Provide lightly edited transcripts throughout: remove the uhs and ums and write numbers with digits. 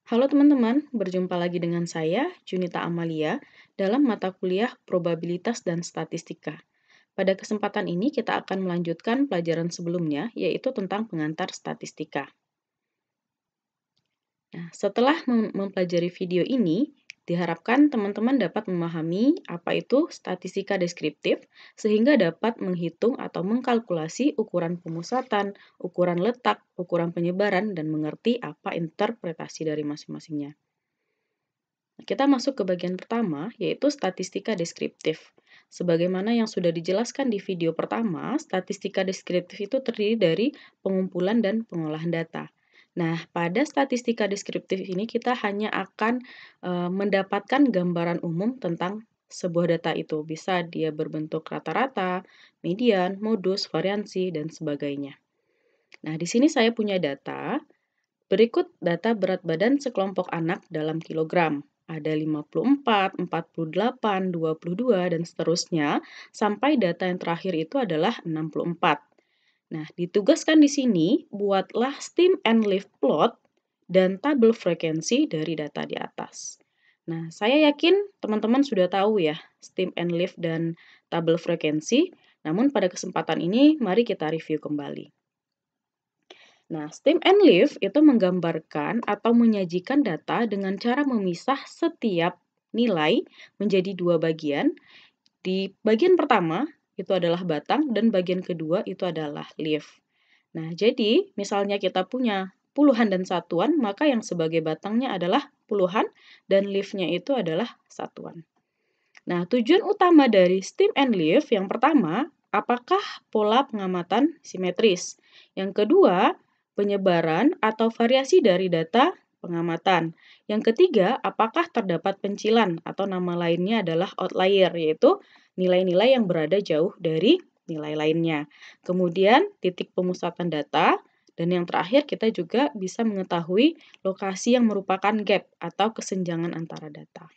Halo teman-teman, berjumpa lagi dengan saya, Junita Amalia, dalam mata kuliah Probabilitas dan Statistika. Pada kesempatan ini kita akan melanjutkan pelajaran sebelumnya, yaitu tentang pengantar statistika. Nah, setelah mempelajari video ini, diharapkan teman-teman dapat memahami apa itu statistika deskriptif, sehingga dapat menghitung atau mengkalkulasi ukuran pemusatan, ukuran letak, ukuran penyebaran, dan mengerti apa interpretasi dari masing-masingnya. Kita masuk ke bagian pertama, yaitu statistika deskriptif. Sebagaimana yang sudah dijelaskan di video pertama, statistika deskriptif itu terdiri dari pengumpulan dan pengolahan data. Nah, pada statistika deskriptif ini kita hanya akan mendapatkan gambaran umum tentang sebuah data itu. Bisa dia berbentuk rata-rata, median, modus, variansi, dan sebagainya. Nah, di sini saya punya data. Berikut data berat badan sekelompok anak dalam kilogram. Ada 54, 48, 22, dan seterusnya, sampai data yang terakhir itu adalah 64. Nah, ditugaskan di sini, buatlah stem and leaf plot dan tabel frekuensi dari data di atas. Nah, saya yakin teman-teman sudah tahu ya, stem and leaf dan tabel frekuensi. Namun pada kesempatan ini, mari kita review kembali. Nah, stem and leaf itu menggambarkan atau menyajikan data dengan cara memisah setiap nilai menjadi dua bagian. Di bagian pertama itu adalah batang dan bagian kedua itu adalah leaf. Nah, jadi misalnya kita punya puluhan dan satuan, maka yang sebagai batangnya adalah puluhan dan leaf-nya itu adalah satuan. Nah, tujuan utama dari stem and leaf yang pertama, apakah pola pengamatan simetris? Yang kedua, penyebaran atau variasi dari data pengamatan. Yang ketiga, apakah terdapat pencilan atau nama lainnya adalah outlier, yaitu nilai-nilai yang berada jauh dari nilai lainnya. Kemudian, titik pemusatan data. Dan yang terakhir, kita juga bisa mengetahui lokasi yang merupakan gap atau kesenjangan antara data.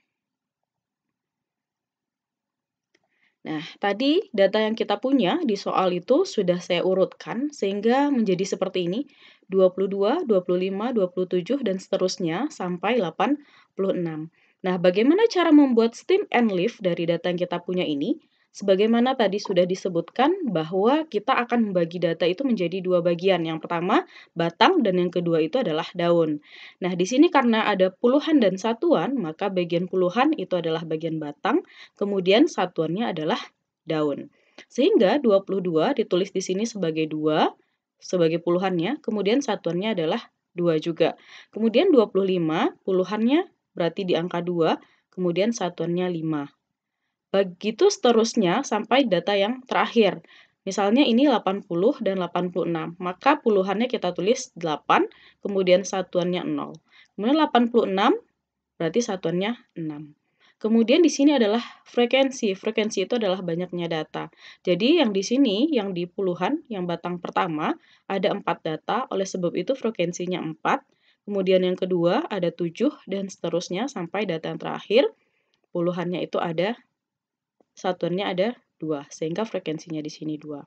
Nah, tadi data yang kita punya di soal itu sudah saya urutkan sehingga menjadi seperti ini, 22, 25, 27, dan seterusnya sampai 86. Nah, bagaimana cara membuat stem and leaf dari data yang kita punya ini? Sebagaimana tadi sudah disebutkan bahwa kita akan membagi data itu menjadi dua bagian. Yang pertama, batang, dan yang kedua itu adalah daun. Nah, di sini karena ada puluhan dan satuan, maka bagian puluhan itu adalah bagian batang, kemudian satuannya adalah daun. Sehingga 22 ditulis di sini sebagai 2, sebagai puluhannya, kemudian satuannya adalah 2 juga. Kemudian 25, puluhannya berarti di angka 2, kemudian satuannya 5. Begitu seterusnya sampai data yang terakhir. Misalnya ini 80 dan 86, maka puluhannya kita tulis 8, kemudian satuannya 0. Kemudian 86 berarti satuannya 6. Kemudian di sini adalah frekuensi. Frekuensi itu adalah banyaknya data. Jadi yang di sini, yang di puluhan, yang batang pertama, ada 4 data, oleh sebab itu frekuensinya 4. Kemudian yang kedua ada 7, dan seterusnya sampai data yang terakhir, puluhannya itu ada, satuannya ada 2, sehingga frekuensinya di sini 2.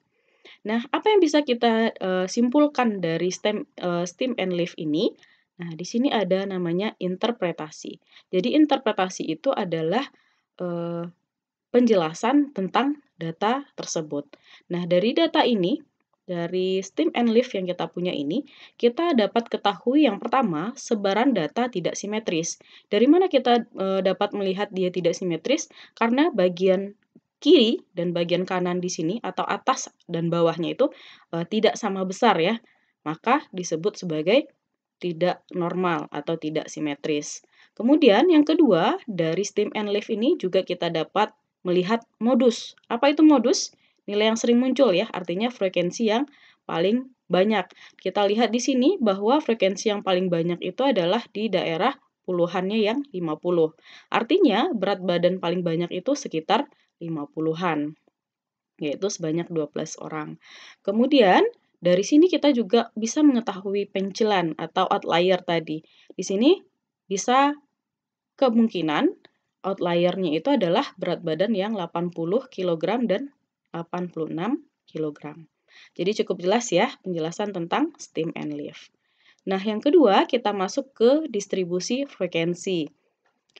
Nah, apa yang bisa kita simpulkan dari stem and leaf ini? Nah, di sini ada namanya interpretasi. Jadi interpretasi itu adalah penjelasan tentang data tersebut. Nah, dari data ini, dari stem and leaf yang kita punya ini, kita dapat ketahui yang pertama, sebaran data tidak simetris. Dari mana kita dapat melihat dia tidak simetris? Karena bagian kiri dan bagian kanan di sini atau atas dan bawahnya itu tidak sama besar ya. Maka disebut sebagai tidak normal atau tidak simetris. Kemudian yang kedua, dari stem and leaf ini juga kita dapat melihat modus. Apa itu modus? Nilai yang sering muncul ya, artinya frekuensi yang paling banyak. Kita lihat di sini bahwa frekuensi yang paling banyak itu adalah di daerah puluhannya yang 50. Artinya berat badan paling banyak itu sekitar 50-an, yaitu sebanyak 12 orang. Kemudian dari sini kita juga bisa mengetahui pencilan atau outlier tadi. Di sini bisa kemungkinan outlier-nya itu adalah berat badan yang 80 kg dan 86 kg. Jadi cukup jelas ya penjelasan tentang stem and leaf. Nah, yang kedua kita masuk ke distribusi frekuensi.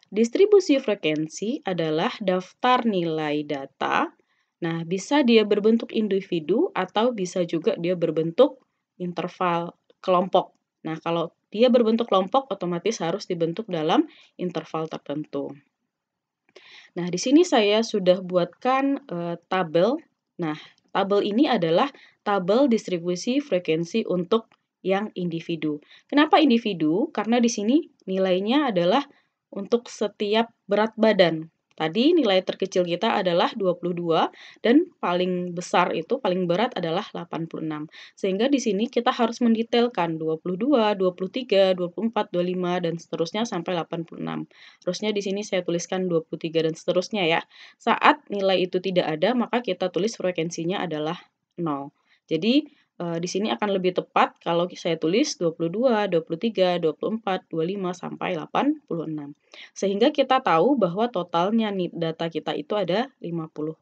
Distribusi frekuensi adalah daftar nilai data. Nah, bisa dia berbentuk individu atau bisa juga dia berbentuk interval kelompok. Nah, kalau dia berbentuk kelompok, otomatis harus dibentuk dalam interval tertentu. Nah, di sini saya sudah buatkan tabel. Nah, tabel ini adalah tabel distribusi frekuensi untuk yang individu. Kenapa individu? Karena di sini nilainya adalah untuk setiap berat badan. Tadi nilai terkecil kita adalah 22 dan paling besar itu, paling berat adalah 86. Sehingga di sini kita harus mendetailkan 22, 23, 24, 25 dan seterusnya sampai 86. Terusnya di sini saya tuliskan 23 dan seterusnya ya. Saat nilai itu tidak ada, maka kita tulis frekuensinya adalah 0. Jadi di sini akan lebih tepat kalau saya tulis 22, 23, 24, 25 sampai 86. Sehingga kita tahu bahwa totalnya data kita itu ada 50.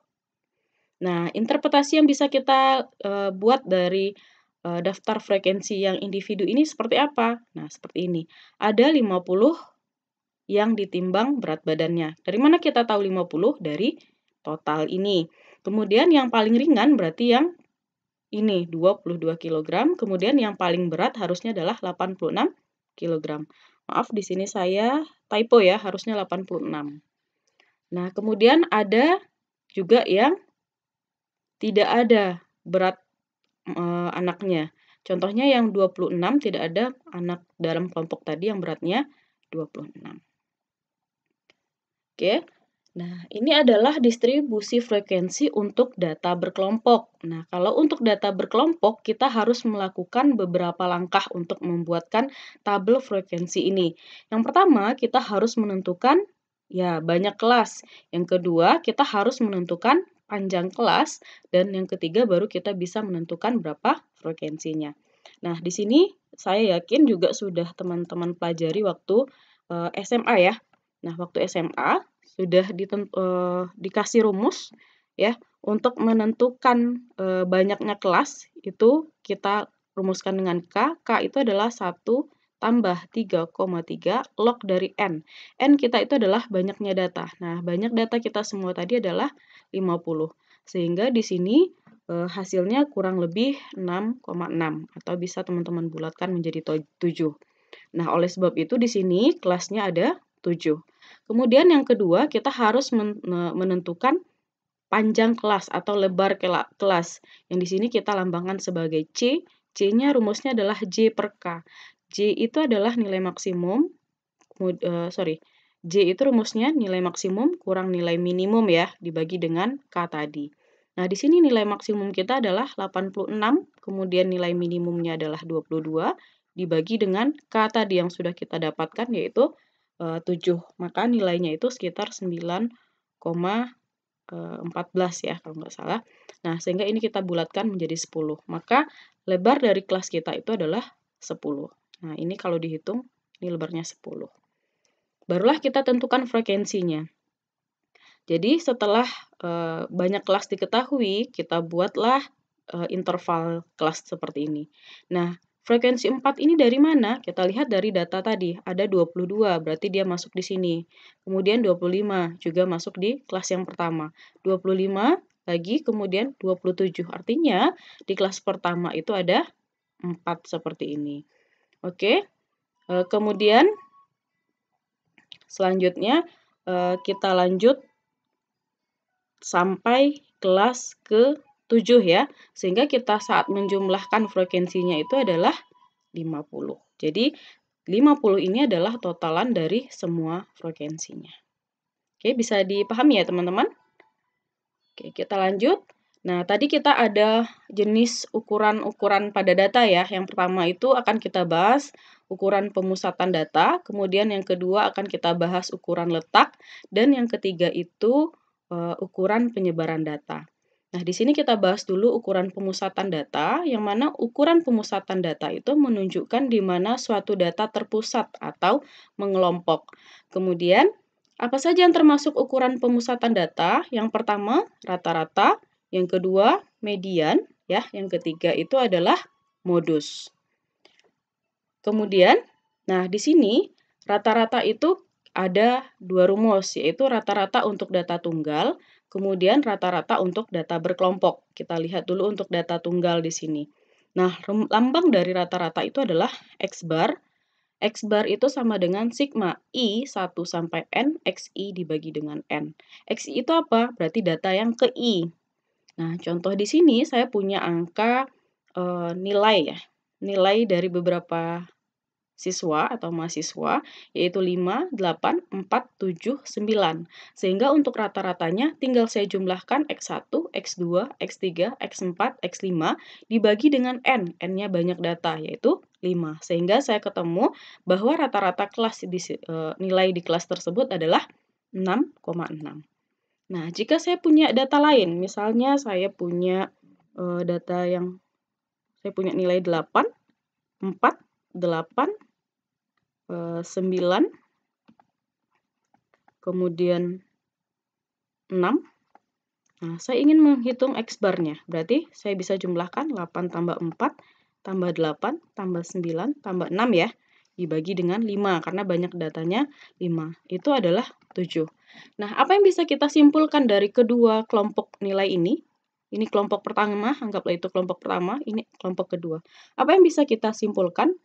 Nah, interpretasi yang bisa kita buat dari daftar frekuensi yang individu ini seperti apa? Nah, seperti ini. Ada 50 yang ditimbang berat badannya. Dari mana kita tahu 50? Dari total ini. Kemudian yang paling ringan berarti yang ini 22 kg, kemudian yang paling berat harusnya adalah 86 kg. Maaf, di sini saya typo ya, harusnya 86. Nah, kemudian ada juga yang tidak ada berat anaknya. Contohnya yang 26 tidak ada anak dalam kelompok tadi yang beratnya 26. Oke. Nah, ini adalah distribusi frekuensi untuk data berkelompok. Nah, kalau untuk data berkelompok, kita harus melakukan beberapa langkah untuk membuatkan tabel frekuensi ini. Yang pertama, kita harus menentukan ya banyak kelas. Yang kedua, kita harus menentukan panjang kelas. Dan yang ketiga, baru kita bisa menentukan berapa frekuensinya. Nah, di sini saya yakin juga sudah teman-teman pelajari waktu SMA ya. Nah, waktu SMA sudah dikasih rumus ya untuk menentukan banyaknya kelas itu kita rumuskan dengan K. K itu adalah 1 tambah 3,3 log dari N. N kita itu adalah banyaknya data. Nah, banyak data kita semua tadi adalah 50. Sehingga di sini hasilnya kurang lebih 6,6 atau bisa teman-teman bulatkan menjadi 7. Nah, oleh sebab itu di sini kelasnya ada 7. Kemudian yang kedua, kita harus menentukan panjang kelas atau lebar kelas. Yang di sini kita lambangkan sebagai C. C-nya rumusnya adalah J per K. J itu adalah nilai maksimum, J itu rumusnya nilai maksimum kurang nilai minimum ya, dibagi dengan K tadi. Nah, di sini nilai maksimum kita adalah 86, kemudian nilai minimumnya adalah 22, dibagi dengan K tadi yang sudah kita dapatkan yaitu 7. Maka nilainya itu sekitar 9,14 ya kalau nggak salah. Nah, sehingga ini kita bulatkan menjadi 10. Maka lebar dari kelas kita itu adalah 10. Nah, ini kalau dihitung, ini lebarnya 10. Barulah kita tentukan frekuensinya. Jadi setelah banyak kelas diketahui, kita buatlah interval kelas seperti ini. Nah, frekuensi 4 ini dari mana? Kita lihat dari data tadi, ada 22, berarti dia masuk di sini. Kemudian 25 juga masuk di kelas yang pertama. 25 lagi, kemudian 27. Artinya di kelas pertama itu ada 4 seperti ini. Oke, kemudian selanjutnya kita lanjut sampai kelas ke-7 ya. Sehingga kita saat menjumlahkan frekuensinya itu adalah 50. Jadi 50 ini adalah totalan dari semua frekuensinya. Oke, bisa dipahami ya teman-teman? Oke, kita lanjut. Nah, tadi kita ada jenis ukuran-ukuran pada data ya. Yang pertama itu akan kita bahas ukuran pemusatan data, kemudian yang kedua akan kita bahas ukuran letak, dan yang ketiga itu ukuran penyebaran data. Nah, di sini kita bahas dulu ukuran pemusatan data, yang mana ukuran pemusatan data itu menunjukkan di mana suatu data terpusat atau mengelompok. Kemudian, apa saja yang termasuk ukuran pemusatan data? Yang pertama, rata-rata. Yang kedua, median. Ya, yang ketiga itu adalah modus. Kemudian, nah di sini rata-rata itu ada dua rumus, yaitu rata-rata untuk data tunggal, kemudian rata-rata untuk data berkelompok. Kita lihat dulu untuk data tunggal di sini. Nah, lambang dari rata-rata itu adalah X bar. X bar itu sama dengan sigma I 1 sampai N XI dibagi dengan N. XI itu apa? Berarti data yang ke I. Nah, contoh di sini saya punya angka nilai ya. Nilai dari beberapa siswa atau mahasiswa, yaitu 5, 8, 4, 7, 9. Sehingga untuk rata-ratanya tinggal saya jumlahkan X1, X2, X3, X4, X5 dibagi dengan N. N-nya banyak data, yaitu 5. Sehingga saya ketemu bahwa rata-rata kelas nilai di kelas tersebut adalah 6,6. Nah, jika saya punya data lain, misalnya saya punya data yang saya punya nilai 8, 4, 8, 9, kemudian 6. Nah, saya ingin menghitung X bar-nya. Berarti saya bisa jumlahkan 8 tambah 4, tambah 8, tambah 9, tambah 6 ya. Dibagi dengan 5, karena banyak datanya 5. Itu adalah 7. Nah, apa yang bisa kita simpulkan dari kedua kelompok nilai ini? Ini kelompok pertama, anggaplah itu kelompok pertama, ini kelompok kedua. Apa yang bisa kita simpulkan?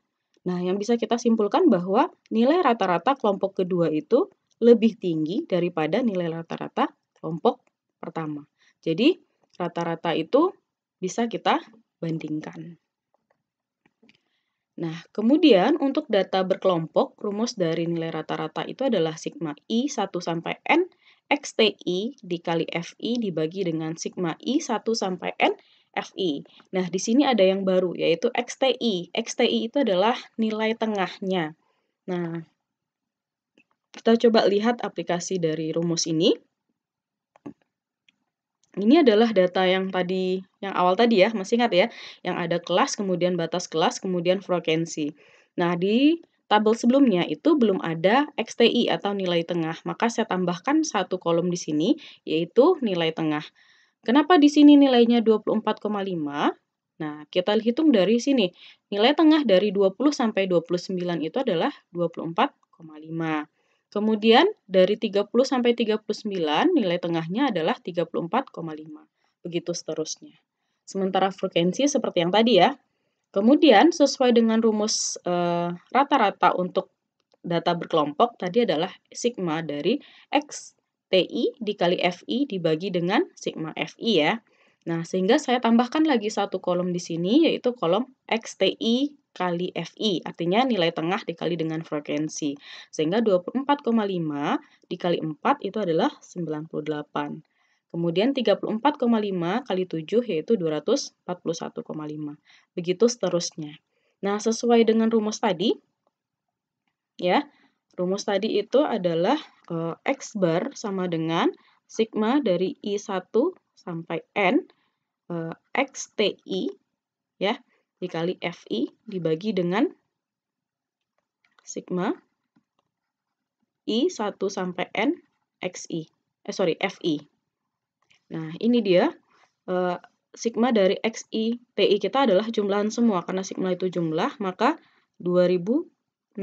Nah, yang bisa kita simpulkan bahwa nilai rata-rata kelompok kedua itu lebih tinggi daripada nilai rata-rata kelompok pertama. Jadi, rata-rata itu bisa kita bandingkan. Nah, kemudian untuk data berkelompok, rumus dari nilai rata-rata itu adalah sigma I 1 sampai N XTI dikali FI dibagi dengan sigma I 1 sampai N FI. Nah, di sini ada yang baru, yaitu XTI. XTI itu adalah nilai tengahnya. Nah, kita coba lihat aplikasi dari rumus ini. Ini adalah data yang awal tadi ya, masih ingat ya? Yang ada kelas, kemudian batas kelas, kemudian frekuensi. Nah, di tabel sebelumnya itu belum ada XTI atau nilai tengah, maka saya tambahkan satu kolom di sini, yaitu nilai tengah. Kenapa di sini nilainya 24,5? Nah, kita hitung dari sini. Nilai tengah dari 20 sampai 29 itu adalah 24,5. Kemudian dari 30 sampai 39 nilai tengahnya adalah 34,5. Begitu seterusnya. Sementara frekuensi seperti yang tadi ya. Kemudian sesuai dengan rumus rata-rata untuk data berkelompok tadi adalah sigma dari X TI dikali FI dibagi dengan sigma FI ya. Nah, sehingga saya tambahkan lagi satu kolom di sini, yaitu kolom XTI kali FI, artinya nilai tengah dikali dengan frekuensi. Sehingga 24,5 dikali 4 itu adalah 98. Kemudian 34,5 kali 7 yaitu 241,5. Begitu seterusnya. Nah, sesuai dengan rumus tadi, ya, rumus tadi itu adalah X bar sama dengan sigma dari I1 sampai N XTI ya dikali FI dibagi dengan sigma I1 sampai N XI. FI. Nah, ini dia sigma dari XI TI kita adalah jumlahan semua karena sigma itu jumlah, maka 2695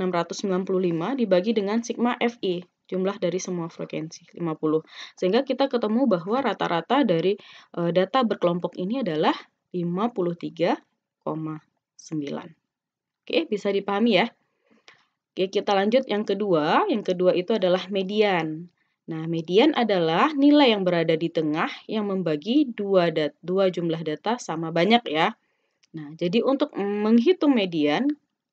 dibagi dengan sigma FI, jumlah dari semua frekuensi 50. Sehingga kita ketemu bahwa rata-rata dari data berkelompok ini adalah 53,9. Oke, bisa dipahami ya? Oke, kita lanjut yang kedua. Yang kedua itu adalah median. Nah, median adalah nilai yang berada di tengah yang membagi dua jumlah data sama banyak ya. Nah, jadi untuk menghitung median,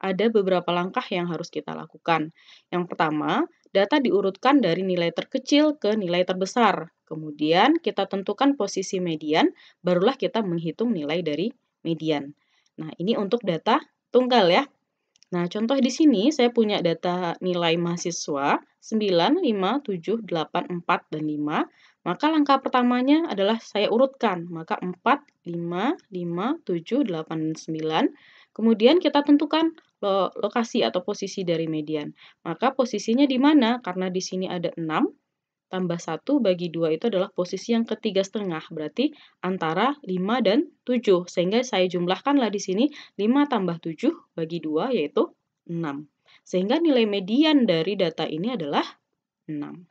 ada beberapa langkah yang harus kita lakukan. Yang pertama, data diurutkan dari nilai terkecil ke nilai terbesar. Kemudian kita tentukan posisi median, barulah kita menghitung nilai dari median. Nah, ini untuk data tunggal ya. Nah, contoh di sini saya punya data nilai mahasiswa 9, 5, 7, 8, 4, dan 5. Maka langkah pertamanya adalah saya urutkan. Maka 4, 5, 5, 7, 8, dan 9. Kemudian kita tentukan lokasi atau posisi dari median. Maka posisinya di mana? Karena di sini ada 6, tambah 1 bagi 2 itu adalah posisi yang ketiga setengah. Berarti antara 5 dan 7. Sehingga saya jumlahkanlah di sini 5 tambah 7 bagi 2 yaitu 6. Sehingga nilai median dari data ini adalah 6.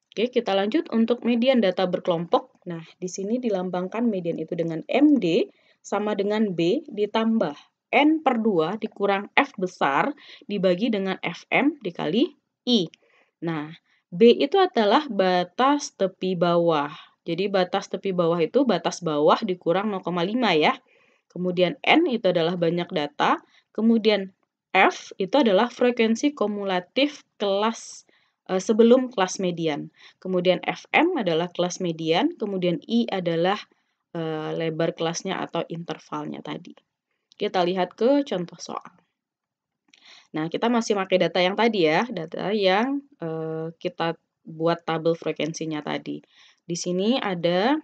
Oke, kita lanjut untuk median data berkelompok. Nah, di sini dilambangkan median itu dengan MD sama dengan B ditambah N per 2 dikurang F besar dibagi dengan FM dikali I. Nah, B itu adalah batas tepi bawah. Jadi batas tepi bawah itu batas bawah dikurang 0,5 ya. Kemudian N itu adalah banyak data. Kemudian F itu adalah frekuensi kumulatif kelas sebelum kelas median. Kemudian FM adalah kelas median. Kemudian I adalah lebar kelasnya atau intervalnya tadi. Kita lihat ke contoh soal. Nah, kita masih pakai data yang tadi ya, data yang kita buat tabel frekuensinya tadi. Di sini ada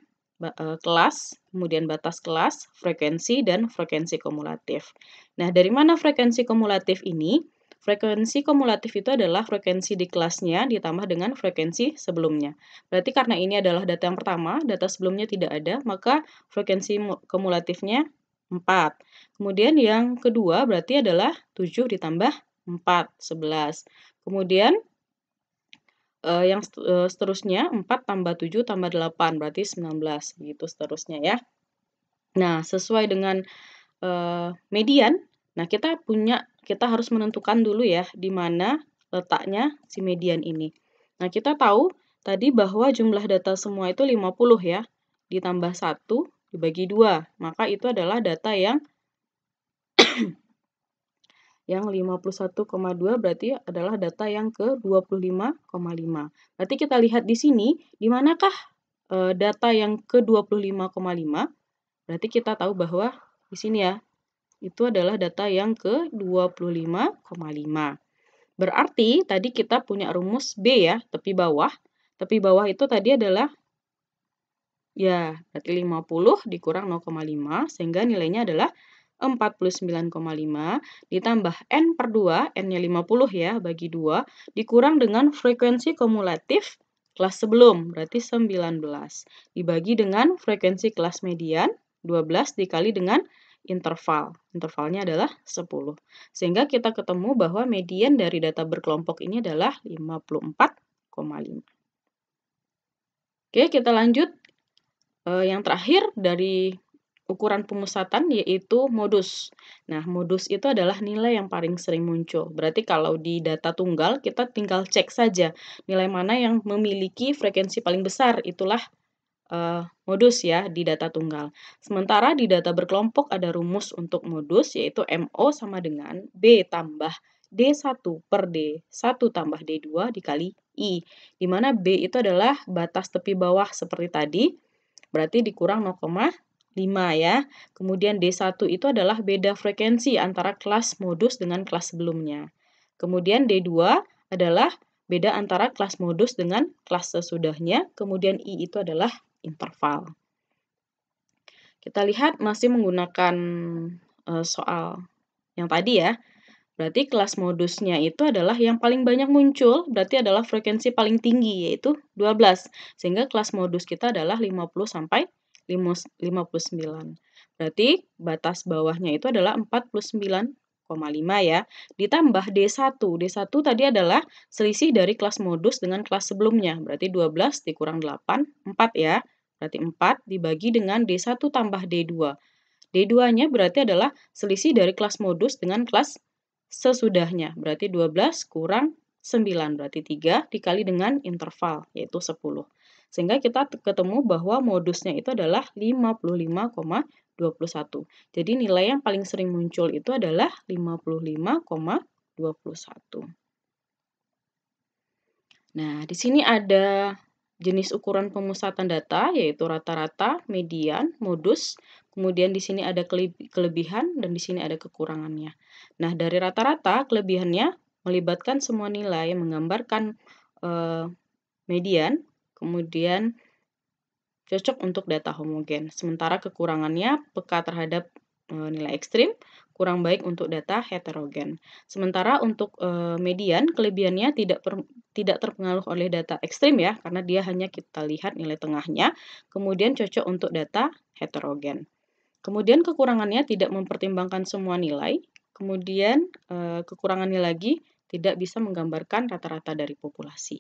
kelas, kemudian batas kelas, frekuensi, dan frekuensi kumulatif. Nah, dari mana frekuensi kumulatif ini? Frekuensi kumulatif itu adalah frekuensi di kelasnya ditambah dengan frekuensi sebelumnya. Berarti karena ini adalah data yang pertama, data sebelumnya tidak ada, maka frekuensi kumulatifnya 4. Kemudian yang kedua berarti adalah 7 ditambah 4, 11. Kemudian yang seterusnya 4 tambah 7 tambah 8 berarti 19 gitu seterusnya ya. Nah, sesuai dengan median, nah kita harus menentukan dulu ya di mana letaknya si median ini. Nah, kita tahu tadi bahwa jumlah data semua itu 50 ya, ditambah 1 dibagi 2, maka itu adalah data yang 51,2 berarti adalah data yang ke-25,5. Berarti kita lihat di sini, di manakah data yang ke-25,5? Berarti kita tahu bahwa di sini ya, itu adalah data yang ke-25,5. Berarti tadi kita punya rumus B ya, tepi bawah. Tepi bawah itu tadi adalah ya, berarti 50 dikurang 0,5 sehingga nilainya adalah 49,5 ditambah N per 2, N-nya 50 ya, bagi 2, dikurang dengan frekuensi kumulatif kelas sebelum, berarti 19. Dibagi dengan frekuensi kelas median, 12 dikali dengan interval. Intervalnya adalah 10. Sehingga kita ketemu bahwa median dari data berkelompok ini adalah 54,5. Oke, kita lanjut. Yang terakhir dari ukuran pemusatan yaitu modus. Nah, modus itu adalah nilai yang paling sering muncul. Berarti kalau di data tunggal, kita tinggal cek saja nilai mana yang memiliki frekuensi paling besar. Itulah modus ya di data tunggal. Sementara di data berkelompok ada rumus untuk modus, yaitu MO sama dengan B tambah D1 per D1 tambah D2 dikali I. Di mana B itu adalah batas tepi bawah seperti tadi, berarti dikurang 0,5 ya. Kemudian D1 itu adalah beda frekuensi antara kelas modus dengan kelas sebelumnya. Kemudian D2 adalah beda antara kelas modus dengan kelas sesudahnya. Kemudian I itu adalah interval. Kita lihat masih menggunakan soal yang tadi ya. Berarti kelas modusnya itu adalah yang paling banyak muncul, berarti adalah frekuensi paling tinggi, yaitu 12. Sehingga kelas modus kita adalah 50 sampai 59. Berarti batas bawahnya itu adalah 49,5 ya. Ditambah D1. D1 tadi adalah selisih dari kelas modus dengan kelas sebelumnya. Berarti 12 dikurang 8, 4 ya. Berarti 4 dibagi dengan D1 tambah D2. D2-nya berarti adalah selisih dari kelas modus dengan kelas sesudahnya. Berarti 12 kurang 9. Berarti 3 dikali dengan interval, yaitu 10. Sehingga kita ketemu bahwa modusnya itu adalah 55,21. Jadi nilai yang paling sering muncul itu adalah 55,21. Nah, di sini ada jenis ukuran pemusatan data, yaitu rata-rata, median, modus. Kemudian di sini ada kelebihan dan di sini ada kekurangannya. Nah, dari rata-rata, kelebihannya melibatkan semua nilai, menggambarkan median, kemudian cocok untuk data homogen. Sementara kekurangannya peka terhadap nilai ekstrim, kurang baik untuk data heterogen. Sementara untuk median, kelebihannya tidak terpengaruh oleh data ekstrim ya, karena dia hanya kita lihat nilai tengahnya, kemudian cocok untuk data heterogen. Kemudian kekurangannya tidak mempertimbangkan semua nilai, Kemudian kekurangannya lagi tidak bisa menggambarkan rata-rata dari populasi.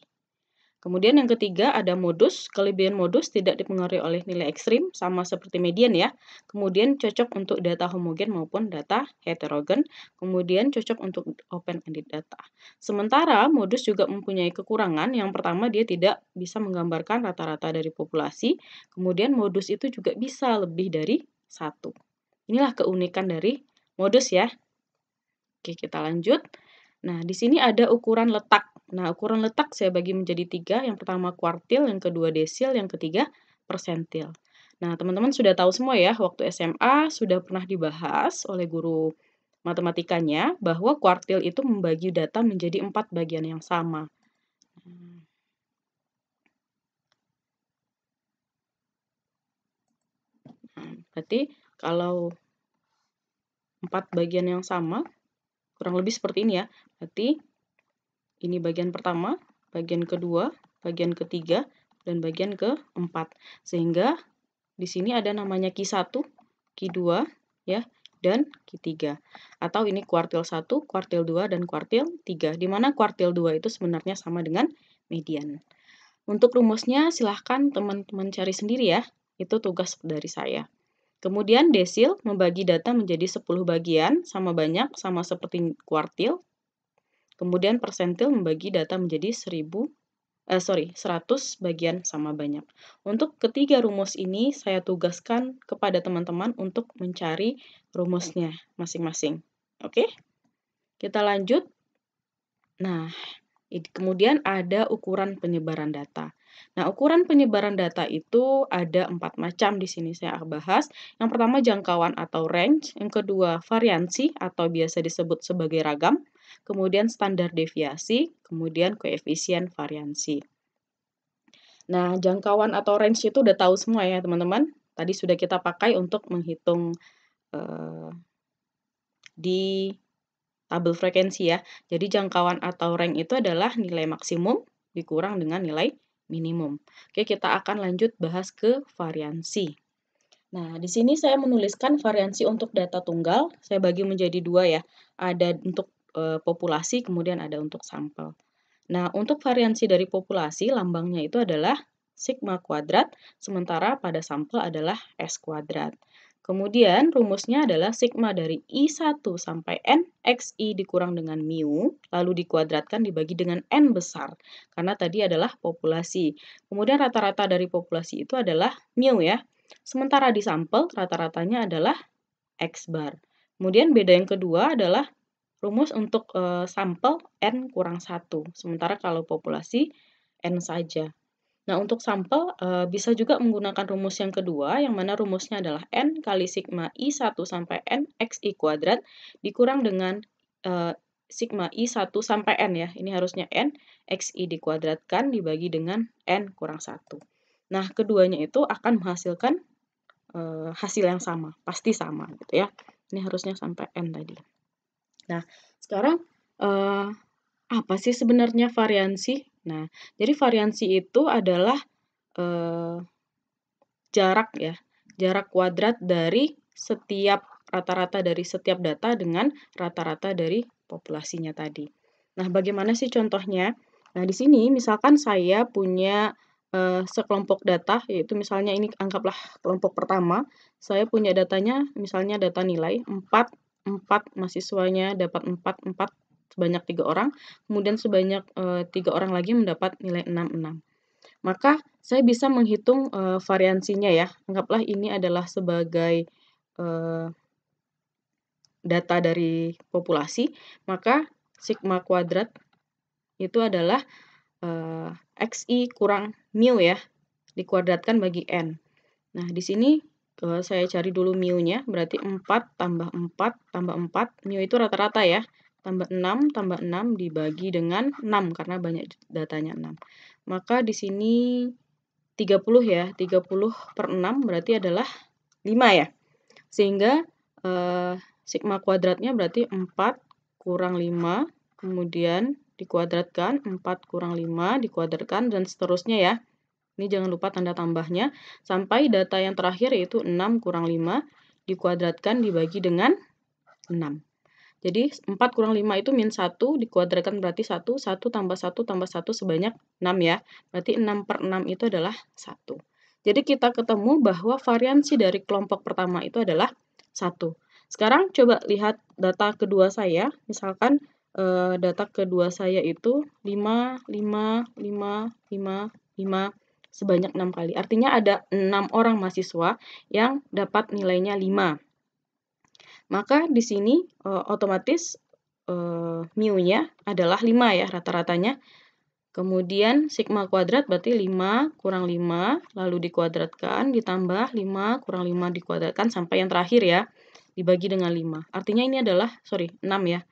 Kemudian yang ketiga ada modus. Kelebihan modus tidak dipengaruhi oleh nilai ekstrim, sama seperti median ya. Kemudian cocok untuk data homogen maupun data heterogen. Kemudian cocok untuk open-ended data. Sementara modus juga mempunyai kekurangan. Yang pertama dia tidak bisa menggambarkan rata-rata dari populasi. Kemudian modus itu juga bisa lebih dari satu. Inilah keunikan dari modus ya. Oke, kita lanjut. Nah, di sini ada ukuran letak. Nah, ukuran letak saya bagi menjadi 3. Yang pertama kuartil, yang kedua desil, yang ketiga persentil. Nah, teman-teman sudah tahu semua ya, waktu SMA sudah pernah dibahas oleh guru matematikanya bahwa kuartil itu membagi data menjadi 4 bagian yang sama. Berarti kalau 4 bagian yang sama, kurang lebih seperti ini ya. Berarti ini bagian pertama, bagian kedua, bagian ketiga, dan bagian keempat. Sehingga di sini ada namanya Q1, Q2, ya, dan Q3. Atau ini kuartil 1, kuartil 2, dan kuartil 3. Di mana kuartil 2 itu sebenarnya sama dengan median. Untuk rumusnya silahkan teman-teman cari sendiri ya. Itu tugas dari saya. Kemudian desil membagi data menjadi 10 bagian, sama banyak, sama seperti kuartil. Kemudian persentil membagi data menjadi 100 bagian sama banyak. Untuk ketiga rumus ini saya tugaskan kepada teman-teman untuk mencari rumusnya masing-masing. Oke? Kita lanjut. Nah, kemudian ada ukuran penyebaran data. Nah, ukuran penyebaran data itu ada 4 macam di sini saya bahas. Yang pertama jangkauan atau range, yang kedua variansi atau biasa disebut sebagai ragam, kemudian standar deviasi, kemudian koefisien variansi. Nah, jangkauan atau range itu udah tahu semua ya teman-teman. Tadi sudah kita pakai untuk menghitung di tabel frekuensi ya. Jadi jangkauan atau range itu adalah nilai maksimum dikurang dengan nilai minimum. Oke, kita akan lanjut bahas ke variansi. Nah, di sini saya menuliskan variansi untuk data tunggal. Saya bagi menjadi 2 ya. Ada untuk populasi, kemudian ada untuk sampel. Nah, untuk variansi dari populasi, lambangnya itu adalah sigma kuadrat, sementara pada sampel adalah S kuadrat. Kemudian rumusnya adalah sigma dari I1 sampai N XI dikurang dengan mu, lalu dikuadratkan dibagi dengan N besar, karena tadi adalah populasi. Kemudian rata-rata dari populasi itu adalah mu ya. Sementara di sampel, rata-ratanya adalah X bar. Kemudian beda yang kedua adalah rumus untuk sampel N kurang 1, sementara kalau populasi N saja. Nah, untuk sampel bisa juga menggunakan rumus yang kedua, yang mana rumusnya adalah N kali sigma I1 sampai N XI kuadrat dikurang dengan sigma I1 sampai N ya. Ini harusnya N XI dikuadratkan dibagi dengan N kurang 1. Nah, keduanya itu akan menghasilkan hasil yang sama, pasti sama gitu ya. Ini harusnya sampai N tadi. Nah, sekarang apa sih sebenarnya variansi? Nah, jadi variansi itu adalah jarak ya, jarak kuadrat dari setiap rata-rata dari setiap data dengan rata-rata dari populasinya tadi. Nah, bagaimana sih contohnya? Nah, di sini misalkan saya punya sekelompok data, yaitu misalnya ini anggaplah kelompok pertama, saya punya datanya, misalnya data nilai 4 mahasiswanya dapat 4 sebanyak 3 orang, kemudian sebanyak 3 orang lagi mendapat nilai 6. Maka saya bisa menghitung variansinya ya. Anggaplah ini adalah sebagai data dari populasi, maka sigma kuadrat itu adalah XI kurang mu ya, dikuadratkan bagi N. Nah, di sini saya cari dulu mu-nya, berarti 4 tambah 4 tambah 4, mu itu rata-rata ya, tambah 6 dibagi dengan 6, karena banyak datanya 6. Maka di sini 30 ya, 30 per 6 berarti adalah 5 ya. Sehingga sigma kuadratnya berarti 4 kurang 5, kemudian dikuadratkan, 4 kurang 5 dikuadratkan, dan seterusnya ya. Ini jangan lupa tanda tambahnya, sampai data yang terakhir yaitu 6 kurang 5 dikuadratkan dibagi dengan 6. Jadi 4 kurang 5 itu min 1, dikuadratkan berarti 1, 1 tambah 1 tambah 1 sebanyak 6 ya. Berarti 6/6 itu adalah 1. Jadi kita ketemu bahwa variansi dari kelompok pertama itu adalah 1. Sekarang coba lihat data kedua saya, misalkan data kedua saya itu 5, 5, 5, 5, 5, sebanyak 6 kali. Artinya ada 6 orang mahasiswa yang dapat nilainya 5. Maka di sini otomatis mu-nya adalah 5 ya rata-ratanya. Kemudian sigma kuadrat berarti 5 kurang 5, lalu dikuadratkan, ditambah 5 kurang 5 dikuadratkan, sampai yang terakhir ya, dibagi dengan 5. Artinya ini adalah, 6 ya,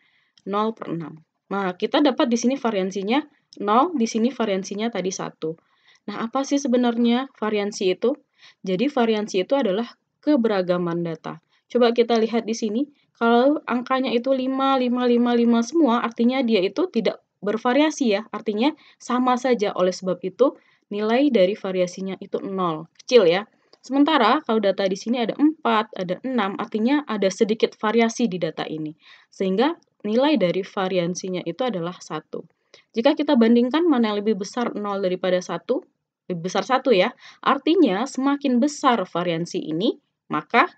0/6. Nah, kita dapat di sini variansinya 0, di sini variansinya tadi 1. Nah, apa sih sebenarnya variansi itu? Jadi variansi itu adalah keberagaman data. Coba kita lihat di sini, kalau angkanya itu 5, 5, 5, 5 semua, artinya dia itu tidak bervariasi ya, artinya sama saja. Oleh sebab itu, nilai dari variasinya itu 0, kecil ya. Sementara kalau data di sini ada 4, ada 6, artinya ada sedikit variasi di data ini. Sehingga nilai dari variansinya itu adalah 1. Jika kita bandingkan mana yang lebih besar 0 daripada 1, lebih besar 1 ya, artinya semakin besar variansi ini, maka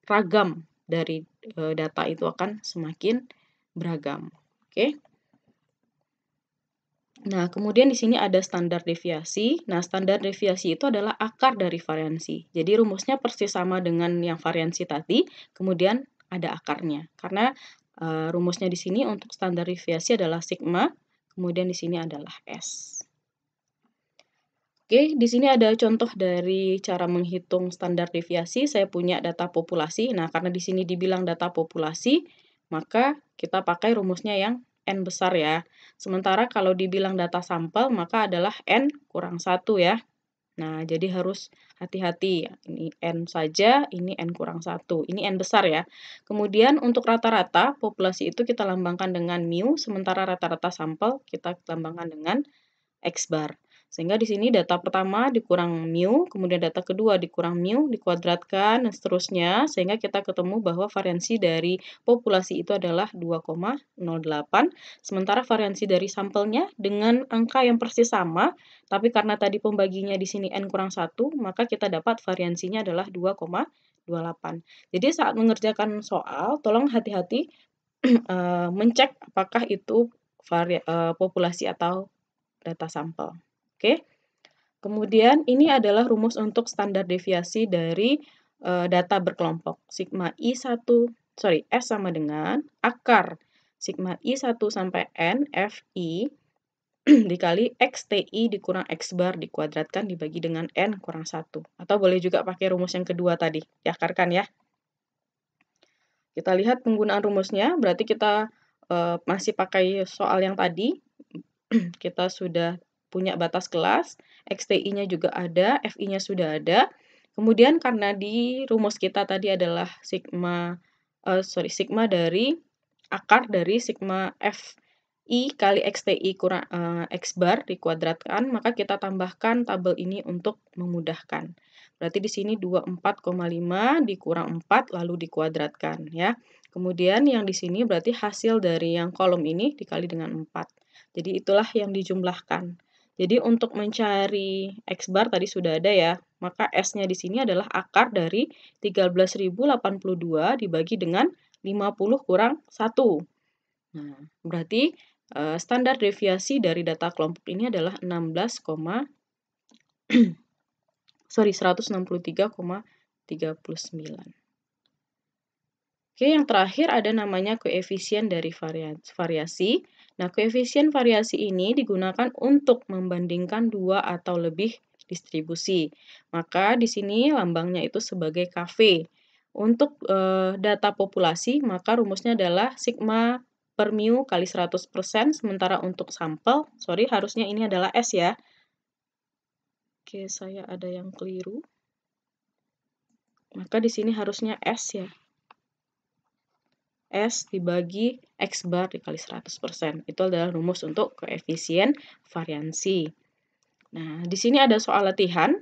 ragam dari data itu akan semakin beragam. Oke. Nah, kemudian di sini ada standar deviasi. Nah, standar deviasi itu adalah akar dari variansi. Jadi rumusnya persis sama dengan yang variansi tadi, kemudian ada akarnya. Karena rumusnya di sini untuk standar deviasi adalah sigma, kemudian di sini adalah S. Oke, di sini ada contoh dari cara menghitung standar deviasi. Saya punya data populasi. Nah, karena di sini dibilang data populasi, maka kita pakai rumusnya yang N besar ya. Sementara kalau dibilang data sampel, maka adalah N kurang 1 ya. Nah, jadi harus hati-hati. Ini N saja, ini N kurang 1. Ini N besar ya. Kemudian untuk rata-rata, populasi itu kita lambangkan dengan mu, sementara rata-rata sampel kita lambangkan dengan X bar. Sehingga di sini data pertama dikurang mu, kemudian data kedua dikurang mu, dikuadratkan, dan seterusnya. Sehingga kita ketemu bahwa variansi dari populasi itu adalah 2,08. Sementara variansi dari sampelnya dengan angka yang persis sama, tapi karena tadi pembaginya di sini N kurang 1, maka kita dapat variansinya adalah 2,28. Jadi saat mengerjakan soal, tolong hati-hati mencek apakah itu populasi atau data sampel. Oke. Kemudian ini adalah rumus untuk standar deviasi dari data berkelompok. Sigma I1, S sama dengan akar sigma I1 sampai N FI dikali XTI dikurang X bar dikuadratkan dibagi dengan N kurang 1. Atau boleh juga pakai rumus yang kedua tadi, diakarkan ya. Kita lihat penggunaan rumusnya, berarti kita masih pakai soal yang tadi. Kita sudah punya batas kelas, XTI-nya juga ada, FI-nya sudah ada. Kemudian karena di rumus kita tadi adalah sigma dari akar dari sigma FI kali XTI kurang X bar dikuadratkan, maka kita tambahkan tabel ini untuk memudahkan. Berarti di sini 24,5 dikurang 4 lalu dikuadratkan ya. Kemudian yang di sini berarti hasil dari yang kolom ini dikali dengan 4. Jadi itulah yang dijumlahkan. Jadi untuk mencari X bar tadi sudah ada ya, maka S-nya di sini adalah akar dari 13.082 dibagi dengan 50 kurang 1. Nah, berarti standar deviasi dari data kelompok ini adalah 163,39. Oke, yang terakhir ada namanya koefisien dari variasi. Nah, koefisien variasi ini digunakan untuk membandingkan dua atau lebih distribusi. Maka di sini lambangnya itu sebagai KV. Untuk data populasi, maka rumusnya adalah sigma per mu kali 100%, sementara untuk sampel, harusnya ini adalah S ya. Oke, saya ada yang keliru. Maka di sini harusnya S ya. S dibagi X bar dikali 100%. Itu adalah rumus untuk koefisien variansi. Nah, di sini ada soal latihan.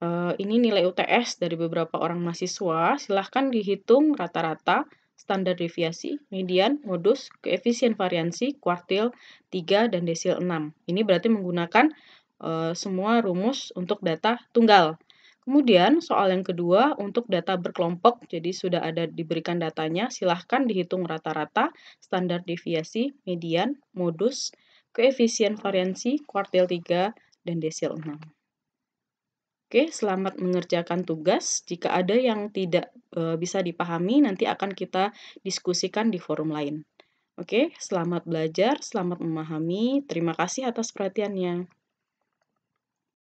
Ini nilai UTS dari beberapa orang mahasiswa, silahkan dihitung rata-rata, standar deviasi, median, modus, koefisien variansi, kuartil 3, dan desil 6. Ini berarti menggunakan semua rumus untuk data tunggal. Kemudian soal yang kedua untuk data berkelompok, jadi sudah ada diberikan datanya, silahkan dihitung rata-rata, standar deviasi, median, modus, koefisien variansi, kuartil 3, dan desil 6. Oke, selamat mengerjakan tugas. Jika ada yang tidak bisa dipahami, nanti akan kita diskusikan di forum lain. Oke, selamat belajar, selamat memahami. Terima kasih atas perhatiannya.